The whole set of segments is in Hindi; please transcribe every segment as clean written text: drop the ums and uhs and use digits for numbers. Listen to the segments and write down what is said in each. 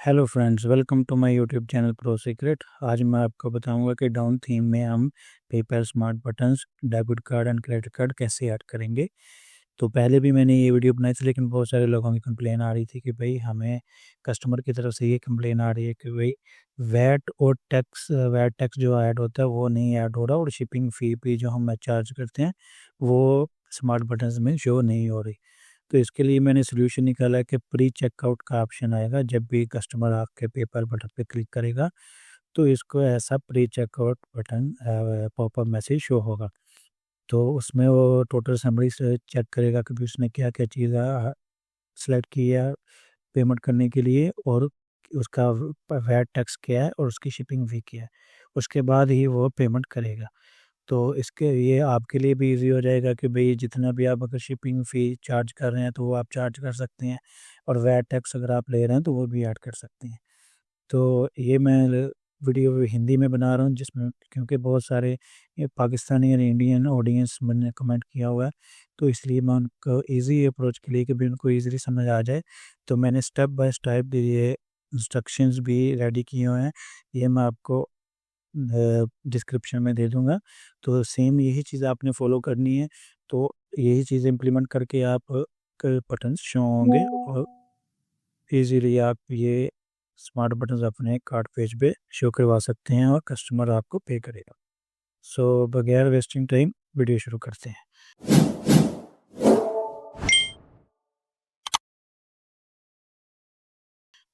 Hello friends, welcome to my YouTube channel pro secret. आज मैं आपको बताऊंगा कि डाउन थीम में हम PayPal smart buttons, debit card and credit card कैसे ऐड करेंगे। तो पहले भी मैंने ये वीडियो बनाई थी, लेकिन बहुत सारे लोगों की कंप्लेन आ रही थी कि भाई हमें कस्टमर की तरफ से ये कंप्लेन आ रही है कि भाई वैट टैक्स जो ऐड होता है वो नहीं ऐड हो रहा, और शिपिंग फ़ी भी जो हम चार्ज करते हैं वो स्मार्ट बटन्स में शो नहीं हो रही। तो इसके लिए मैंने सोल्यूशन निकाला है कि प्री चेकआउट का ऑप्शन आएगा। जब भी कस्टमर आपके पेपैल बटन पे क्लिक करेगा तो इसको ऐसा pre checkout button popup message show होगा। तो उसमें वो टोटल समरी से चेक करेगा कि भी उसने क्या क्या चीज़ सेलेक्ट की है पेमेंट करने के लिए, और उसका वैट टैक्स क्या है और उसकी शिपिंग फ़ी क्या है। उसके बाद ही वो पेमेंट करेगा। तो इसके ये आपके लिए भी इजी हो जाएगा कि भाई जितना भी आप अगर शिपिंग फ़ी चार्ज कर रहे हैं तो वो आप चार्ज कर सकते हैं, और वैट टैक्स अगर आप ले रहे हैं तो वो भी ऐड कर सकते हैं। तो ये मैं वीडियो हिंदी में बना रहा हूँ, जिसमें क्योंकि बहुत सारे ये पाकिस्तानी और इंडियन ऑडियंस मैंने कमेंट किया हुआ है, तो इसलिए मैं उनको इजी अप्रोच के लिए कि भी उनको ईज़िली समझ आ जाए, तो मैंने स्टेप बाय स्टेप ये इंस्ट्रक्शंस भी रेडी किए हुए हैं। ये मैं आपको डिस्क्रिप्शन में दे दूँगा। तो सेम यही चीज़ आपने फ़ॉलो करनी है। तो यही चीज़ इम्प्लीमेंट करके आप क बटन्स शो होंगे, और ईज़िली आप ये स्मार्ट बटन्स अपने कार्ड पेज पे शो करवा सकते हैं और कस्टमर आपको पे करेगा। सो बगैर वेस्टिंग टाइम वीडियो शुरू करते हैं।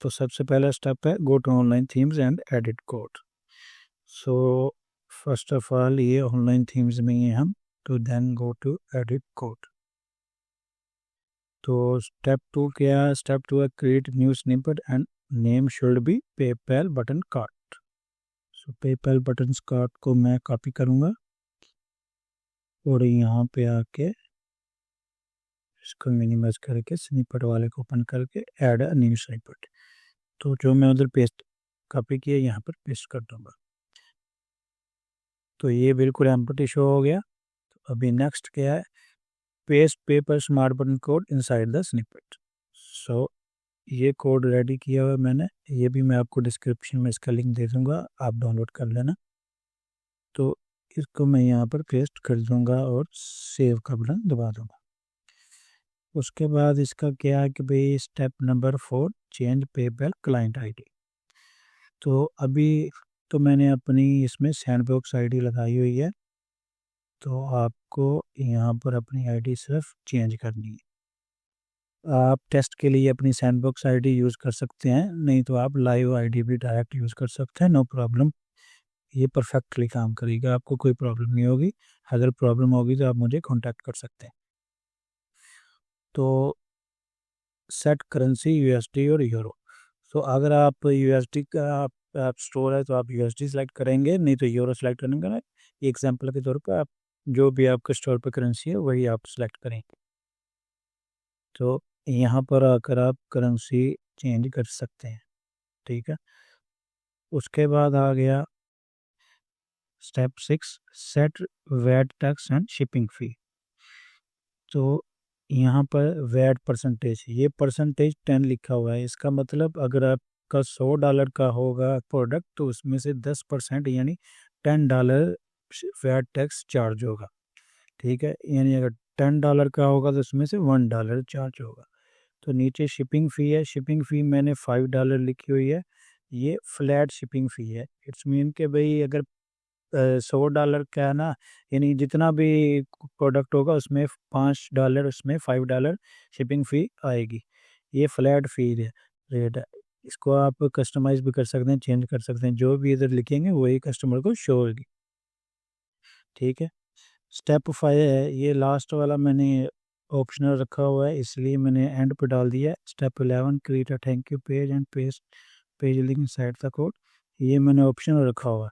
तो सबसे पहला स्टेप है go to online themes and edit code. So first of all ये ऑनलाइन थीम्स में ही हैं हम, तो then go to edit code. तो स्टेप टू क्या है? स्टेप टू है create new snippet and name should be PayPal button card. So PayPal button card को मैं कॉपी करूँगा और यहाँ पे आके इसको मिनिमाइज करके स्निपेट वाले को ओपन करके ऐड अ न्यू स्निपेट। तो जो मैं उधर पेस्ट कॉपी किया यहाँ पर पेस्ट कर दूँगा। तो ये बिल्कुल एम्प्टी शो हो गया। तो अभी नेक्स्ट क्या है? Paste paper smart button code inside the snippet. So ये कोड रेडी किया हुआ है मैंने, ये भी मैं आपको डिस्क्रिप्शन में इसका लिंक दे दूंगा, आप डाउनलोड कर लेना। तो इसको मैं यहाँ पर पेस्ट कर दूंगा और सेव का बटन दबा दूंगा। उसके बाद इसका क्या है कि भाई step number 4 change PayPal client ID. तो अभी तो मैंने अपनी इसमें सैंडबॉक्स आईडी लगाई हुई है, तो आपको यहाँ पर अपनी आईडी सिर्फ चेंज करनी है। आप टेस्ट के लिए अपनी सैंडबॉक्स आईडी यूज़ कर सकते हैं, नहीं तो आप लाइव आईडी भी डायरेक्ट यूज़ कर सकते हैं, नो प्रॉब्लम। ये परफेक्टली काम करेगा, आपको कोई प्रॉब्लम नहीं होगी। अगर प्रॉब्लम होगी तो आप मुझे कांटेक्ट कर सकते हैं। तो सेट करेंसी यूएसडी और यूरो। तो अगर आप यूएसडी का आप स्टोर है तो आप यूएसडी सेलेक्ट करेंगे, नहीं तो यूरो सेलेक्ट करेंगे ना। एग्जाम्पल के तौर पर आप जो भी आपके स्टोर पर करेंसी है वही आप सेलेक्ट करें। तो यहाँ पर आकर आप करेंसी चेंज कर सकते हैं, ठीक है। उसके बाद आ गया step 6 set VAT tax and shipping fee. तो यहाँ पर वैट परसेंटेज, ये परसेंटेज 10 लिखा हुआ है। इसका मतलब अगर आपका $100 का होगा प्रोडक्ट तो उसमें से 10% यानी $10 वैट टैक्स चार्ज होगा, ठीक है। यानी अगर $10 का होगा तो उसमें से $1 चार्ज होगा। तो नीचे शिपिंग फ़ी है, शिपिंग फ़ी मैंने $5 लिखी हुई है। ये फ्लैट शिपिंग फ़ी है। इट्स मीन के भाई अगर $100 का है ना, यानी जितना भी प्रोडक्ट होगा उसमें $5, उसमें $5 शिपिंग फ़ी आएगी। ये फ्लैट फ़ी रेट है। इसको आप कस्टमाइज़ भी कर सकते हैं, चेंज कर सकते हैं, जो भी इधर लिखेंगे वही कस्टमर को शो होगी, ठीक है। स्टेप 5 है, ये लास्ट वाला मैंने ऑप्शनल रखा हुआ है, इसलिए मैंने एंड पे डाल दिया है। Step 11 create a thank you page and paste page link inside the code. ये मैंने ऑप्शनल रखा हुआ है।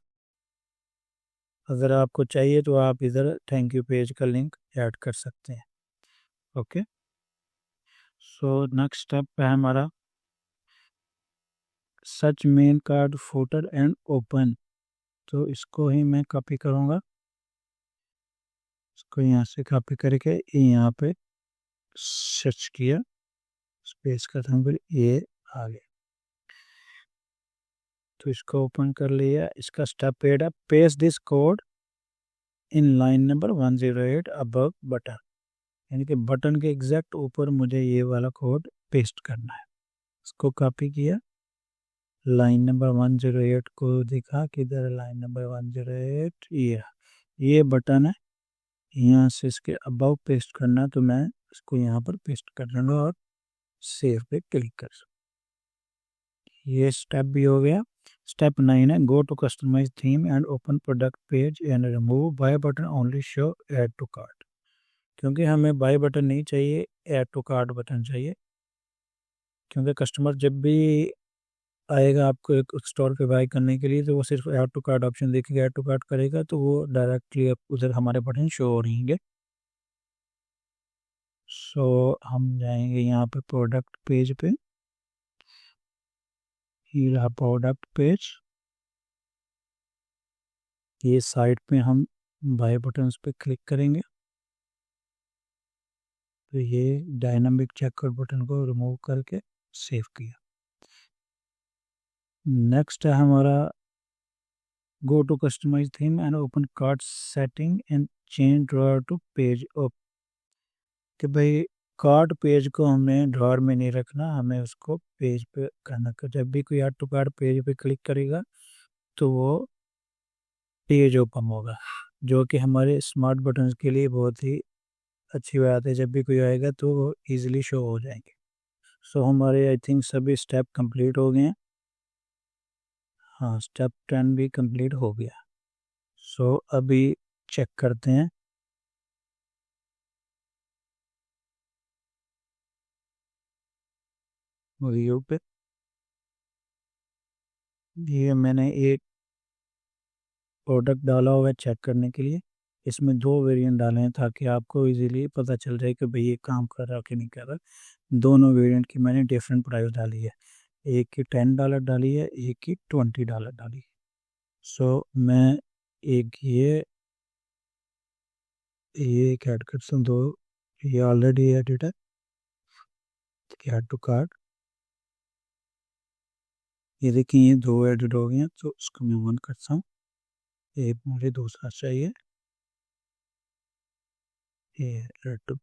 अगर आपको चाहिए तो आप इधर थैंक यू पेज का लिंक ऐड कर सकते हैं, ओके। सो नेक्स्ट स्टेप है हमारा such main card footer and open. तो इसको ही मैं कॉपी करूँगा, इसको यहाँ से कॉपी करके यहाँ पे सर्च किया, स्पेस का था फिर ये आ गया। तो इसको ओपन कर लिया। इसका स्टेप 8 है, paste this code in line number 108 above button, यानी कि बटन के एग्जैक्ट ऊपर मुझे ये वाला कोड पेस्ट करना है। इसको कॉपी किया, लाइन नंबर 108 को दिखा, किधर लाइन नंबर 108, ये बटन है, यहाँ से इसके अबव पेस्ट करना, तो मैं इसको यहाँ पर पेस्ट कर दूंगा और सेव पे क्लिक कर सकते। ये स्टेप भी हो गया। स्टेप 9 है, go to customise theme and open product page and remove buy button only show add to cart. क्योंकि हमें बाय बटन नहीं चाहिए, ऐड टू कार्ट बटन चाहिए, क्योंकि कस्टमर जब भी आएगा आपको एक स्टोर पे बाय करने के लिए तो वो सिर्फ ऐड टू कार्ट ऑप्शन देखेगा, ऐड टू कार्ट करेगा तो वो डायरेक्टली उधर हमारे बटन शो हो रहेंगे। सो हम जाएंगे यहाँ पे प्रोडक्ट पेज पे, ये रहा प्रोडक्ट पेज। ये साइड पे हम बाय बटन्स पे क्लिक करेंगे तो ये डायनामिक चेकआउट बटन को रिमूव करके सेव किया। नेक्स्ट है हमारा go to customise theme and open cart setting and change drawer to page up. कि भाई कार्ट पेज को हमें ड्रॉअर में नहीं रखना, हमें उसको पेज पे करना। जब भी कोई ऐड टू कार्ट पेज पे क्लिक करेगा तो वो पेज ओपन होगा, जो कि हमारे स्मार्ट बटन्स के लिए बहुत ही अच्छी बात है। जब भी कोई आएगा तो वो ईजिली शो हो जाएंगे। सो हमारे आई थिंक सभी स्टेप कंप्लीट हो गए हैं। हाँ, स्टेप 10 भी कंप्लीट हो गया। सो अभी चेक करते हैं। व्यू पे ये मैंने एक प्रोडक्ट डाला हुआ है चेक करने के लिए। इसमें दो वेरिएंट डाले हैं ताकि आपको इजीली पता चल जाए कि भाई ये काम कर रहा है कि नहीं कर रहा। दोनों वेरिएंट की मैंने डिफरेंट प्राइस डाली है, एक की $10 डाली है, एक की $20 डाली है। सो मैं एक ये एक ऐड करता हूँ, दो ये ऑलरेडी एडिट है, ऐड टू कार्ट। ये देखिए ये दो एडिट हो गए हैं, तो उसको मैं वन करता हूँ। एक मुझे दूसरा चाहिए, ये रेड,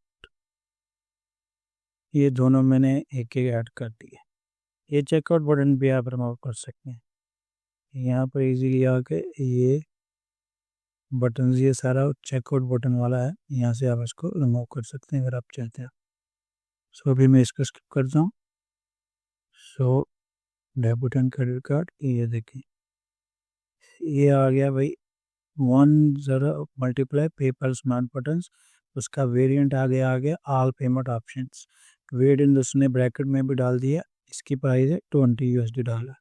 ये दोनों मैंने एक एक ऐड कर दिए। ये चेकआउट बटन भी आप रिमूव कर सकते हैं यहाँ पर इजीली आके। ये बटन, ये सारा चेकआउट बटन वाला है, यहाँ से आप इसको रिमूव कर सकते हैं अगर आप चाहते हैं। सो अभी मैं इसको स्किप करता हूँ। So debit and credit card, ये देखिए ये आ गया भाई। वन ज़रा मल्टीप्लाई पेपर स्मार्ट बटन्स, उसका वेरिएंट आ गया ऑल पेमेंट ऑप्शंस। वेरिएंट उसने ब्रैकेट में भी डाल दिया, इसकी प्राइस है $20।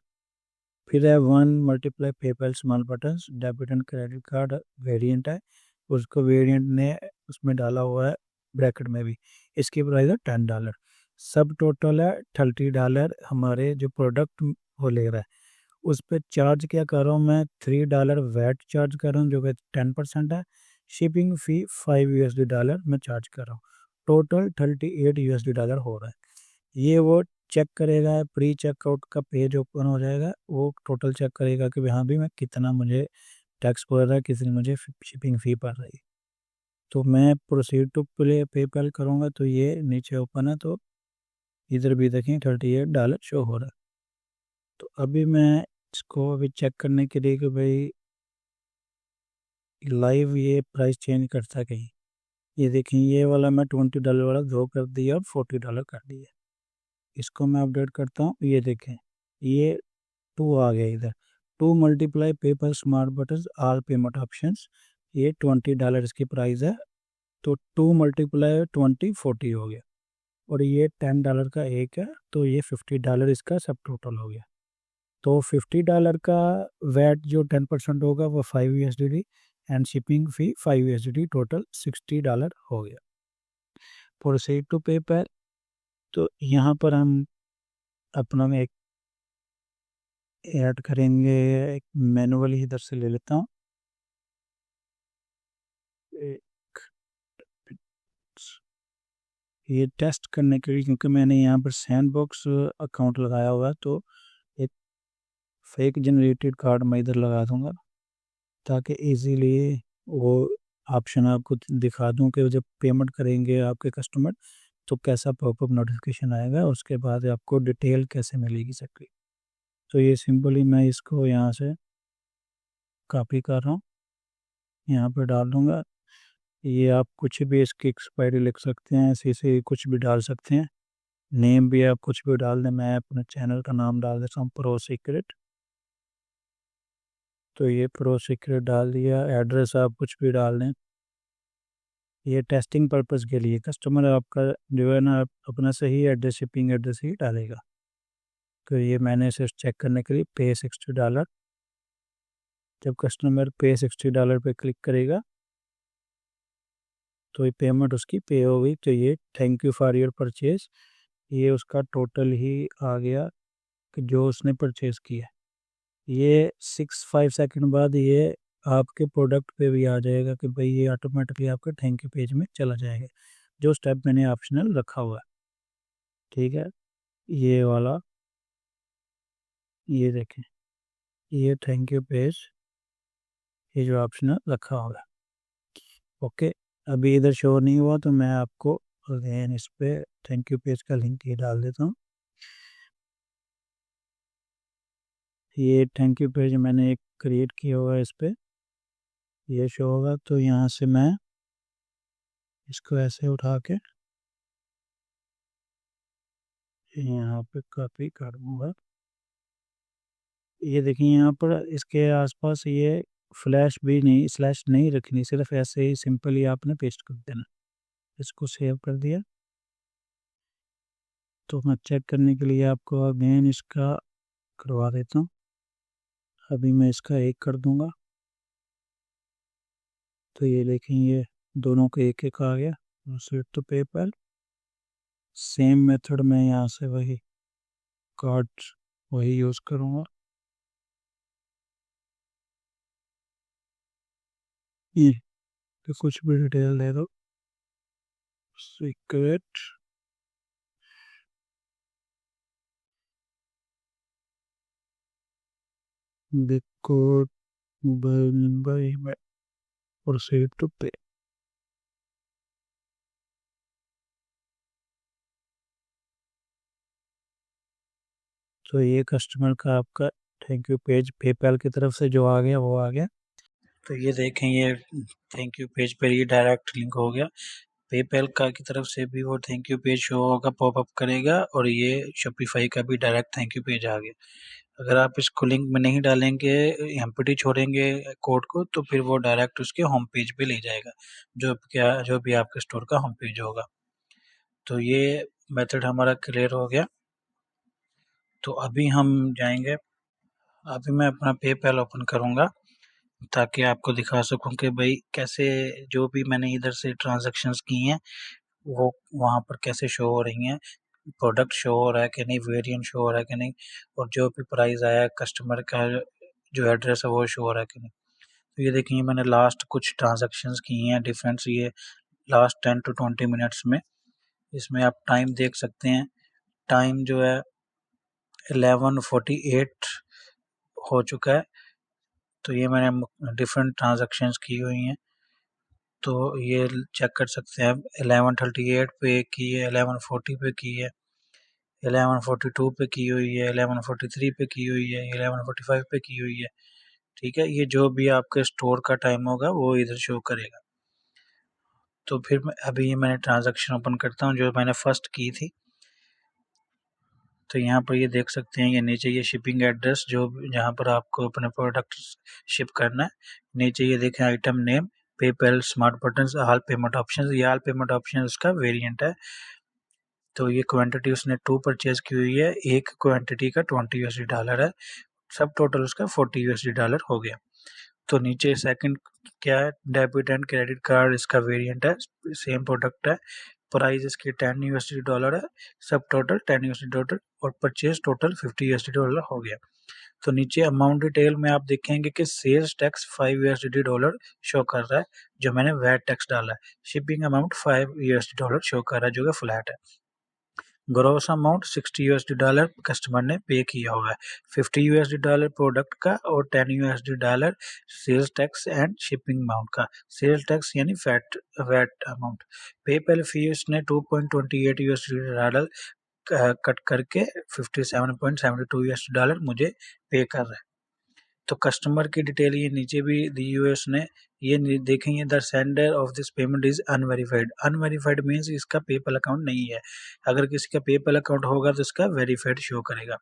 फिर है one multiply paper small buttons, debit and credit card variant है, उसको वेरिएंट ने उसमें डाला हुआ है ब्रैकेट में भी, इसकी प्राइस है $10। सब टोटल है $30 हमारे जो प्रोडक्ट वो ले रहा है। उस पर चार्ज क्या कर रहा हूँ मैं, $3 वैट चार्ज कर रहा हूँ जो कि 10% है। शिपिंग फ़ी $5 मैं चार्ज कर रहा हूँ। टोटल $38 हो रहा है। ये वो चेक करेगा, प्री चेकआउट का पेज ओपन हो जाएगा, वो टोटल चेक करेगा कि हाँ भी मैं कितना मुझे टैक्स पड़ रहा है, कितनी मुझे शिपिंग फ़ी पड़ रही है। तो मैं प्रोसीड टू प्ले पेपैल करूँगा तो ये नीचे ओपन है, तो इधर भी देखें $38 शो हो रहा है। तो अभी मैं इसको अभी चेक करने के लिए कि भाई लाइव ये प्राइस चेंज करता है कहीं। ये देखें ये वाला मैं $20 वाला दो कर दिया और $40 कर दिया। इसको मैं अपडेट करता हूँ, ये देखें ये टू आ गया इधर। Two multiply paper smart button all payment options, ये $20 इसकी प्राइस है। तो 2 × 20 40 हो गया, और ये $10 का एक है, तो ये $50 इसका सब टोटल हो गया। तो $50 का वैट जो 10% होगा वो $5 एंड शिपिंग फ़ी $5, टोटल $60 हो गया। प्रोसीड टू पेपर, तो यहाँ पर हम अपना में एक ऐड करेंगे, एक मैनुअली इधर से ले लेता हूँ। ये टेस्ट करने के लिए, क्योंकि मैंने यहाँ पर सैंडबॉक्स अकाउंट लगाया हुआ है, तो एक फेक जनरेटेड कार्ड मैं इधर लगा दूंगा ताकि इजीली वो ऑप्शन आपको दिखा दूं कि जब पेमेंट करेंगे आपके कस्टमर तो कैसा पॉपअप नोटिफिकेशन आएगा, उसके बाद आपको डिटेल कैसे मिलेगी सबकी। तो ये सिंपली मैं इसको यहाँ से कॉपी कर रहा हूँ, यहाँ पे डाल दूंगा। ये आप कुछ भी इसकी एक्सपायरी लिख सकते हैं, ऐसे ऐसे कुछ भी डाल सकते हैं। नेम भी आप कुछ भी डाल दें, मैं अपने चैनल का नाम डाल देता हूँ प्रो सीक्रेट। तो ये प्रो सीक्रेट डाल दिया। एड्रेस आप कुछ भी डाल दें, ये टेस्टिंग पर्पज़ के लिए कस्टमर आपका जो है ना अपना सही एड्रेस शिपिंग एड्रेस ही डालेगा। तो ये मैंने इसे चेक करने के लिए पे $60, जब कस्टमर पे $60 पे क्लिक करेगा तो ये पेमेंट उसकी पे हो गई। तो ये thank you for your purchase, ये उसका टोटल ही आ गया कि जो उसने परचेज़ किया। ये 6-5 सेकंड बाद ये आपके प्रोडक्ट पे भी आ जाएगा कि भाई ये ऑटोमेटिकली आपके थैंक यू पेज में चला जाएगा, जो स्टेप मैंने ऑप्शनल रखा हुआ है। ठीक है, ये वाला, ये देखें, ये थैंक यू पेज, ये जो ऑप्शनल रखा हुआ है। ओके, अभी इधर शो नहीं हुआ तो मैं आपको अगेन इस पे थैंक यू पेज का लिंक ये डाल देता हूँ। ये थैंक यू पेज मैंने एक क्रिएट किया हुआ है, इस पे ये शो होगा। तो यहाँ से मैं इसको ऐसे उठा के यहाँ पे कॉपी कर दूंगा। ये देखिए यहाँ पर इसके आसपास ये फ्लैश भी नहीं, स्लैश नहीं रखनी, सिर्फ ऐसे ही सिंपली आपने पेस्ट कर देना। इसको सेव कर दिया। तो मैं चेक करने के लिए आपको अगेन इसका करवा देता हूँ। अभी मैं इसका एक कर दूंगा। तो ये देखें, ये दोनों का एक एक आ गया। Switch to PayPal, same method में यहाँ से वही कार्ड वही यूज़ करूँगा। ये तो कुछ भी डिटेल दे दो, सीक्रेट कोड बाई में प्रोसीड टू पे। तो ये कस्टमर का आपका थैंक यू पेज पेपैल की तरफ से जो आ गया वो आ गया। तो ये देखें, ये थैंक यू पेज पर ये डायरेक्ट लिंक हो गया। पेपैल का की तरफ से भी वो थैंक यू पेज शो होगा, पॉपअप करेगा, और ये शॉपिफाई का भी डायरेक्ट थैंक यू पेज आ गया। अगर आप इसको लिंक में नहीं डालेंगे, एम्प्टी छोड़ेंगे कोड को, तो फिर वो डायरेक्ट उसके होम पेज पे ले जाएगा, जो भी आपके स्टोर का होम पेज होगा। तो ये मेथड हमारा क्लियर हो गया। तो अभी हम जाएंगे, अभी मैं अपना पेपैल ओपन करूँगा ताकि आपको दिखा सकूं कि भाई कैसे जो भी मैंने इधर से ट्रांजैक्शंस की हैं वो वहाँ पर कैसे शो हो रही हैं, प्रोडक्ट शो हो रहा है कि नहीं, वेरिएंट शो हो रहा है कि नहीं, और जो भी प्राइस आया है कस्टमर का जो एड्रेस है वो शो हो रहा है कि नहीं। तो ये देखिए, मैंने लास्ट कुछ ट्रांजैक्शंस की हैं डिफरेंस, ये लास्ट 10 to 20 मिनट्स में। इसमें आप टाइम देख सकते हैं, टाइम जो है 11:48 हो चुका है। तो ये मैंने डिफरेंट ट्रांजैक्शंस की हुई हैं, तो ये चेक कर सकते हैं। 11:38 पे की है, 11:40 पे की है, 11:42 पे की हुई है, 11:43 पे की हुई है, 11:45 पे की हुई है। ठीक है, ये जो भी आपके स्टोर का टाइम होगा वो इधर शो करेगा। तो फिर अभी ये मैंने ट्रांजैक्शन ओपन करता हूँ जो मैंने फर्स्ट की थी। तो यहाँ पर ये देख सकते हैं, ये नीचे ये शिपिंग एड्रेस जो जहाँ पर आपको अपने प्रोडक्ट शिप करना है, नीचे ये देखें item name, PayPal smart buttons, all payment options, ये ऑल पेमेंट ऑप्शन उसका वेरिएंट है। तो ये क्वांटिटी उसने 2 परचेज की हुई है, एक क्वांटिटी का $20 है, सब टोटल उसका $40 हो गया। तो नीचे सेकंड क्या है, डेबिट एंड क्रेडिट कार्ड, इसका वेरिएंट है, सेम प्रोडक्ट है, प्राइस इसकी $10 है, सब टोटल $10 और परचेज टोटल $50 हो गया। तो नीचे अमाउंट डिटेल में आप देखेंगे कि सेल्स टैक्स $5 शो कर रहा है, जो मैंने वैट टैक्स डाला है। शिपिंग अमाउंट $5 शो कर रहा है, जो कि फ्लैट है। ग्रॉस अमाउंट $60 कस्टमर ने पे किया हुआ है, $50 प्रोडक्ट का और $10 sales tax and shipping amount का। सेल्स टैक्स यानी वैट अमाउंट। पेपैल फी उसने $2.28 कट करके $57.72 मुझे पे कर रहा है। तो कस्टमर की डिटेल ये नीचे भी दी हुई है उसने, ये देखेंगे the sender of this payment is unverified. Unverified means इसका पेपल अकाउंट नहीं है। अगर किसी का पेपल अकाउंट होगा तो इसका वेरीफाइड शो करेगा।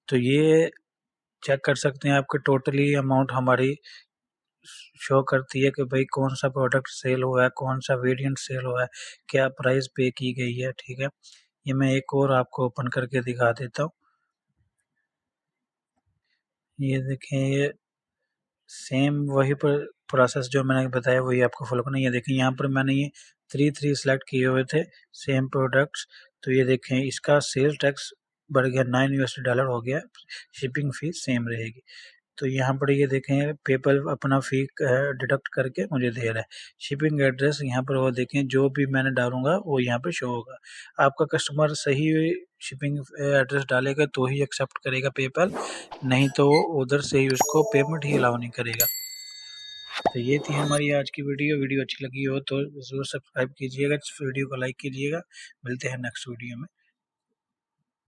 तो ये चेक कर सकते हैं आपके टोटली अमाउंट हमारी शो करती है कि भाई कौन सा प्रोडक्ट सेल हुआ है, कौन सा वेरिएंट सेल हुआ है, क्या प्राइस पे की गई है। ठीक है, ये मैं एक और आपको ओपन करके दिखा देता हूँ। ये देखें, ये सेम वही पर प्रोसेस जो मैंने बताया वही आपको फॉलो करना है। ये देखें यहाँ पर मैंने ये थ्री सेलेक्ट किए हुए थे सेम प्रोडक्ट्स। तो ये देखें इसका सेल्स टैक्स बढ़ गया $9 हो गया, शिपिंग फी सेम रहेगी। तो यहाँ पर ये देखें पेपल अपना फी डिडक्ट करके मुझे दे रहा है। शिपिंग एड्रेस यहाँ पर वो देखें जो भी मैंने डालूंगा वो यहाँ पे शो होगा। आपका कस्टमर सही शिपिंग एड्रेस डालेगा तो ही एक्सेप्ट करेगा पेपल, नहीं तो उधर से ही उसको पेमेंट ही अलाउ नहीं करेगा। तो ये थी हमारी आज की वीडियो अच्छी लगी हो तो ज़रूर सब्सक्राइब कीजिएगा, वीडियो को लाइक कीजिएगा। मिलते हैं नेक्स्ट वीडियो में।